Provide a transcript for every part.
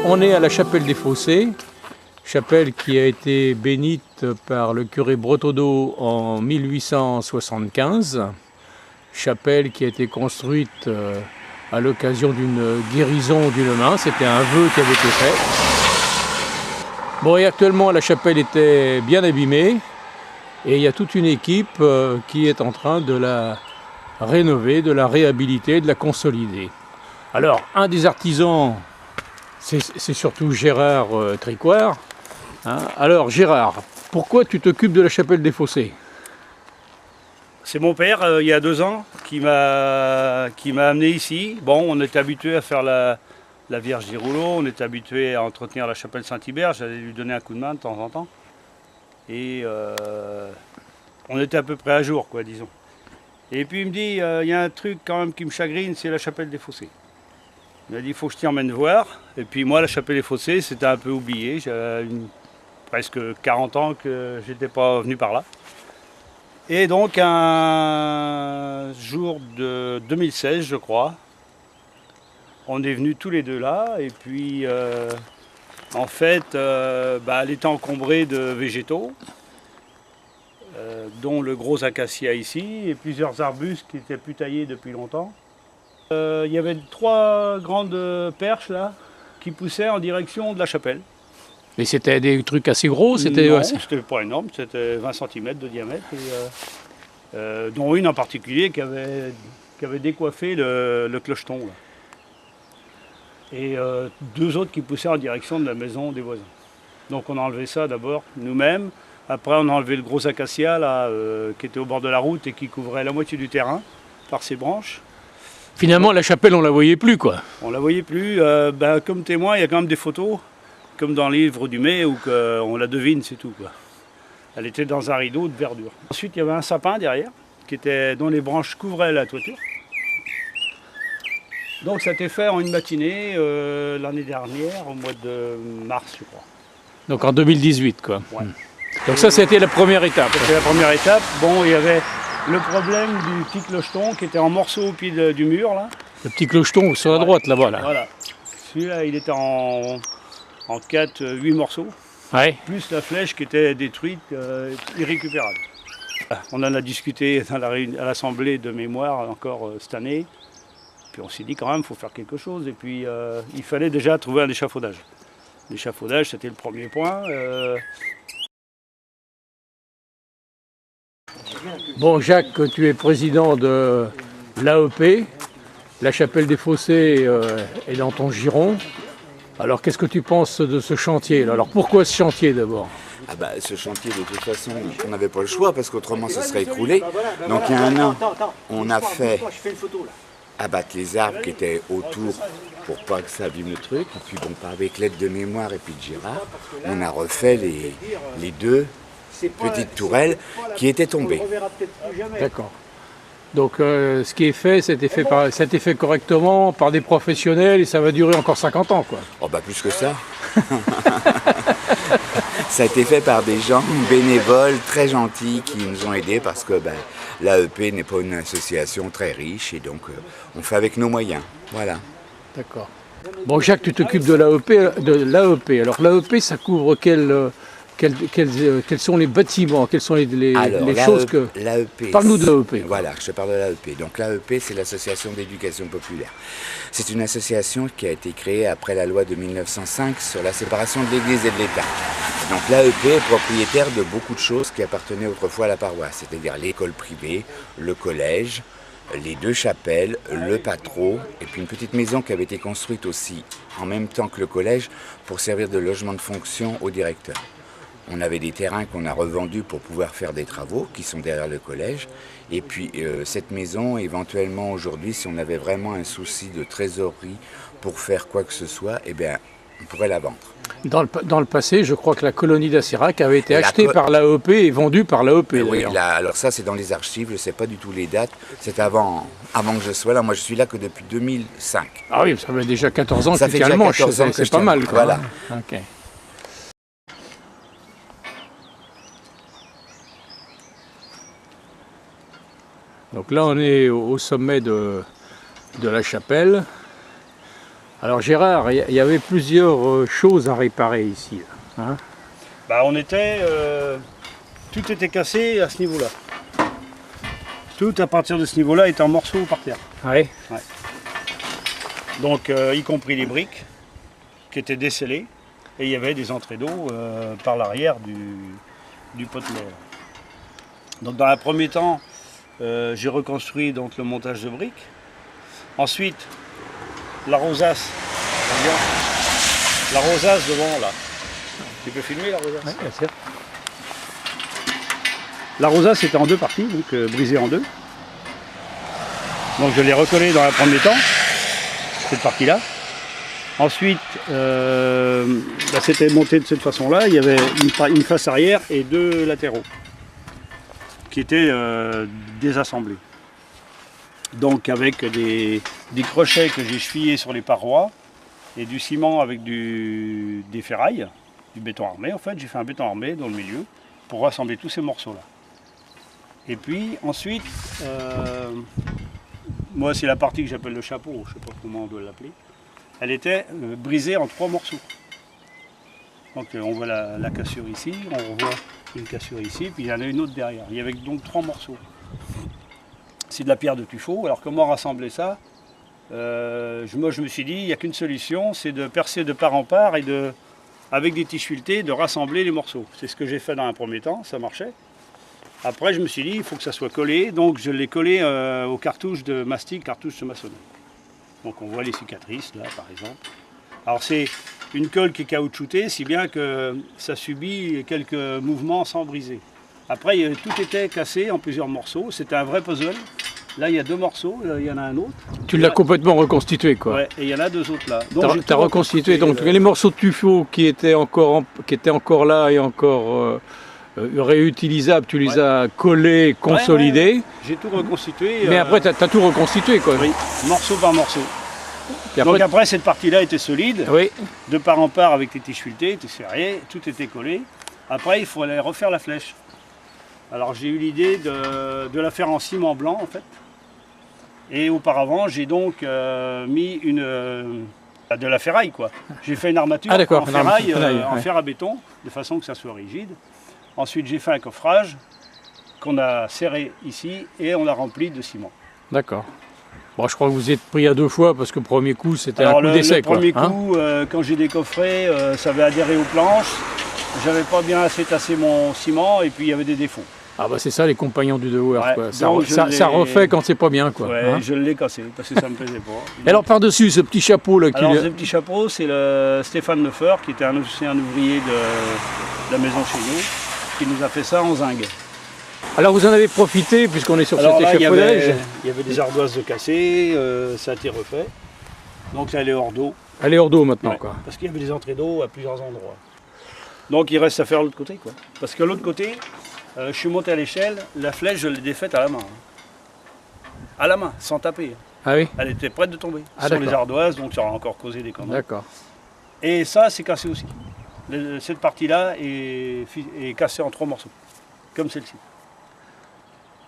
on est à la chapelle des Fossés, chapelle qui a été bénite par le curé Bretodeau en 1875, chapelle qui a été construite à l'occasion d'une guérison d'une main, c'était un vœu qui avait été fait. Bon, et actuellement la chapelle était bien abîmée et il y a toute une équipe qui est en train de la rénover, de la réhabiliter, de la consolider. Alors, un des artisans, c'est surtout Gérard Tricoire. Hein. Alors Gérard, pourquoi tu t'occupes de la chapelle des Fossés? C'est mon père, il y a 2 ans, qui m'a amené ici. Bon, on était habitué à faire la Vierge des Rouleaux, on était habitué à entretenir la chapelle Saint-Hubert, j'allais lui donner un coup de main de temps en temps. Et on était à peu près à jour, quoi, disons. Et puis il me dit, il y a un truc quand même qui me chagrine, c'est la chapelle des Fossés. Il m'a dit, il faut que je t'y emmène voir. Et puis moi, la chapelle des Fossés, c'était un peu oublié. J'avais presque 40 ans que j'étais pas venu par là. Et donc un jour de 2016, je crois, on est venus tous les deux là. Et puis en fait, elle était encombrée de végétaux, dont le gros acacia ici, et plusieurs arbustes qui étaient plus taillés depuis longtemps. Il y avait 3 grandes perches là qui poussaient en direction de la chapelle. Mais c'était des trucs assez gros, c'était... Non, c'était pas énorme, c'était 20 cm de diamètre, et, dont une en particulier qui avait décoiffé le clocheton. Là. Et 2 autres qui poussaient en direction de la maison des voisins. Donc on a enlevé ça d'abord nous-mêmes. Après on a enlevé le gros acacia là, qui était au bord de la route et qui couvrait la moitié du terrain par ses branches. Finalement, la chapelle, on la voyait plus, quoi. On la voyait plus. Comme témoin, il y a quand même des photos, comme dans le livre du mai, où on la devine, c'est tout, quoi. Elle était dans un rideau de verdure. Ensuite, il y avait un sapin derrière, dont les branches couvraient la toiture. Donc ça a été fait en une matinée l'année dernière, au mois de mars, je crois. Donc en 2018, quoi. Ouais. Donc ça, c'était la première étape. C'était la première étape. Bon, il y avait le problème du petit clocheton qui était en morceaux au pied du mur, là. Le petit clocheton sur la droite, là-bas, là. Voilà. Celui-là, il était en 8 morceaux. Ouais. Plus la flèche qui était détruite, irrécupérable. On en a discuté à l'Assemblée de mémoire encore cette année. Puis on s'est dit quand même, il faut faire quelque chose. Et puis il fallait déjà trouver un échafaudage. L'échafaudage, c'était le premier point. Bon, Jacques, tu es président de l'AEP. La chapelle des Fossés est dans ton giron. Alors, qu'est-ce que tu penses de ce chantier là? Alors, pourquoi ce chantier d'abord? Ce chantier, de toute façon, on n'avait pas le choix parce qu'autrement ça serait écroulé. Donc il y a un an, on a fait abattre les arbres qui étaient autour pour pas que ça abîme le truc. Et puis bon, avec l'aide de mémoire et puis de Gérard, on a refait les 2 petites tourelles qui étaient tombées. D'accord. Donc ce qui est fait, c'était fait correctement par des professionnels et ça va durer encore 50 ans, quoi. Oh plus que ça. Ça a été fait par des gens bénévoles très gentils qui nous ont aidés parce que l'AEP n'est pas une association très riche et donc on fait avec nos moyens. Voilà. D'accord. Bon, Jacques, tu t'occupes de l'AEP. Alors l'AEP, ça couvre quels sont les bâtiments, quelles sont les choses que... L'AEP. Parle-nous de l'AEP. Voilà, je te parle de l'AEP. Donc l'AEP, c'est l'Association d'éducation populaire. C'est une association qui a été créée après la loi de 1905 sur la séparation de l'Église et de l'État. Donc l'AEP est propriétaire de beaucoup de choses qui appartenaient autrefois à la paroisse, c'est-à-dire l'école privée, le collège, les 2 chapelles, le patro, et puis une petite maison qui avait été construite aussi en même temps que le collège pour servir de logement de fonction au directeur. On avait des terrains qu'on a revendus pour pouvoir faire des travaux qui sont derrière le collège. Et puis cette maison, éventuellement aujourd'hui, si on avait vraiment un souci de trésorerie pour faire quoi que ce soit, on pourrait la vendre. Dans le passé, je crois que la colonie d'Assirac avait été achetée par l'AEP et vendue par l'AEP. Oui, alors ça c'est dans les archives, je ne sais pas du tout les dates. C'est avant que je sois là. Moi je suis là que depuis 2005. Ah oui, ça fait déjà 14 ans ça que tu tiens le manche, c'est pas mal. Quoi. Voilà. Okay. Donc là, on est au sommet de la chapelle. Alors Gérard, il y avait plusieurs choses à réparer ici. Là, hein? Bah, tout était cassé à ce niveau-là. Tout à partir de ce niveau-là était en morceaux par terre. Ouais. Ouais. Donc y compris les briques qui étaient décellées et il y avait des entrées d'eau par l'arrière du potelet. Donc dans un premier temps, j'ai reconstruit donc, le montage de briques. Ensuite, la rosace. La rosace devant là. Tu peux filmer la rosace? Ouais, bien sûr. La rosace était en deux parties, donc brisée en deux. Donc je l'ai recollée dans un premier temps, cette partie-là. Ensuite, c'était monté de cette façon-là. Il y avait une face arrière et deux latéraux qui étaient désassemblés. Donc avec des crochets que j'ai chevillés sur les parois et du ciment avec des ferrailles, du béton armé. En fait, j'ai fait un béton armé dans le milieu pour rassembler tous ces morceaux-là. Et puis ensuite, moi c'est la partie que j'appelle le chapeau, je ne sais pas comment on doit l'appeler. Elle était brisée en 3 morceaux. Donc on voit la cassure ici, on revoit une cassure ici, puis il y en a une autre derrière. Il y avait donc 3 morceaux. C'est de la pierre de tuffeau. Alors comment rassembler ça? Moi je me suis dit, il n'y a qu'une solution, c'est de percer de part en part et avec des tiges filetées, de rassembler les morceaux. C'est ce que j'ai fait dans un premier temps, ça marchait. Après je me suis dit, il faut que ça soit collé, donc je l'ai collé aux cartouches de mastic, cartouches de maçonnerie. Donc on voit les cicatrices là par exemple. Alors c'est une colle qui est caoutchoutée, si bien que ça subit quelques mouvements sans briser. Après tout était cassé en plusieurs morceaux, c'était un vrai puzzle. Là il y a 2 morceaux, il y en a un autre. Tu l'as complètement reconstitué quoi. Ouais, et il y en a 2 autres là. Tu as reconstitué, donc les morceaux de tuffeau qui étaient encore là et encore réutilisables, tu les as collés, consolidés. Ouais. J'ai tout reconstitué. Mais après tu as tout reconstitué quoi. Oui, morceau par morceau. Et après, donc après cette partie-là était solide, oui. De part en part avec les tiges filetées, était serré, tout était collé. Après il faut aller refaire la flèche. Alors j'ai eu l'idée de la faire en ciment blanc en fait. Et auparavant j'ai donc mis de la ferraille quoi. J'ai fait une armature en ferraille, en fer à béton, de façon que ça soit rigide. Ensuite j'ai fait un coffrage qu'on a serré ici et on l'a rempli de ciment. D'accord. Bon, je crois que vous êtes pris à 2 fois parce que le premier coup c'était un coup d'essai. Le premier coup, quand j'ai décoffré, ça avait adhéré aux planches. J'avais pas bien assez tassé mon ciment et puis il y avait des défauts. Ah bah c'est ça les compagnons du devoir, ouais, quoi. Ça refait quand c'est pas bien quoi. Ouais, je l'ai cassé parce que ça me plaisait pas. Et alors par-dessus ce petit chapeau là ce petit chapeau, c'est le Stéphane Lefeur qui était un ouvrier de la maison chez nous, qui nous a fait ça en zinc. Alors vous en avez profité puisqu'on est sur cet échafaudage. Il y avait des ardoises de cassées, ça a été refait. Donc là elle est hors d'eau. Elle est hors d'eau maintenant ouais, quoi. Parce qu'il y avait des entrées d'eau à plusieurs endroits. Donc il reste à faire l'autre côté quoi. Parce que l'autre côté, je suis monté à l'échelle, la flèche je l'ai défaite à la main. À la main, sans taper. Ah oui. Elle était prête de tomber sur les ardoises, donc ça aura encore causé des conneries. D'accord. Et ça c'est cassé aussi. Cette partie-là est cassée en 3 morceaux, comme celle-ci.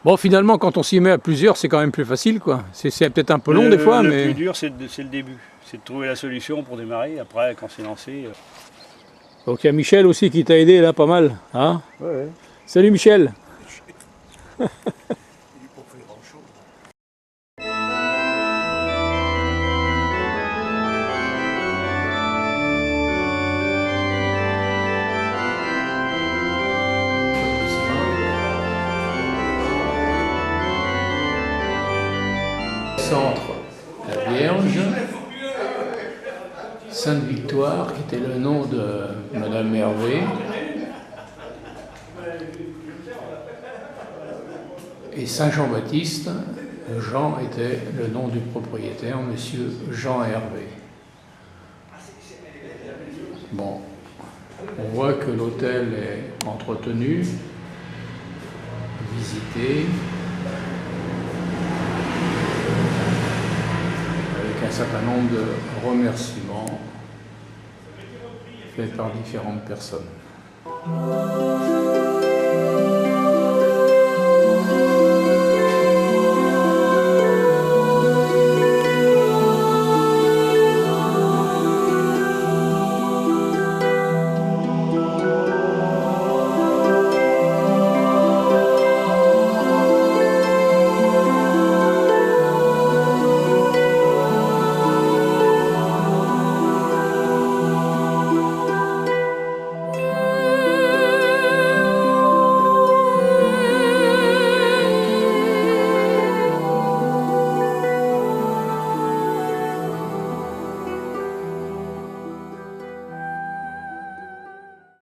Bon, finalement, quand on s'y met à plusieurs, c'est quand même plus facile, quoi. C'est peut-être un peu long des fois, mais... Le plus dur, c'est le début. C'est de trouver la solution pour démarrer. Après, quand c'est lancé... Donc, il y a Michel aussi qui t'a aidé, là, pas mal. Hein? Ouais. Salut, Michel. Centre, la Vierge, Sainte-Victoire, qui était le nom de Madame Hervé, et Saint-Jean-Baptiste, Jean était le nom du propriétaire, Monsieur Jean Hervé. Bon, on voit que l'hôtel est entretenu, visité, un certain nombre de remerciements faits par différentes personnes.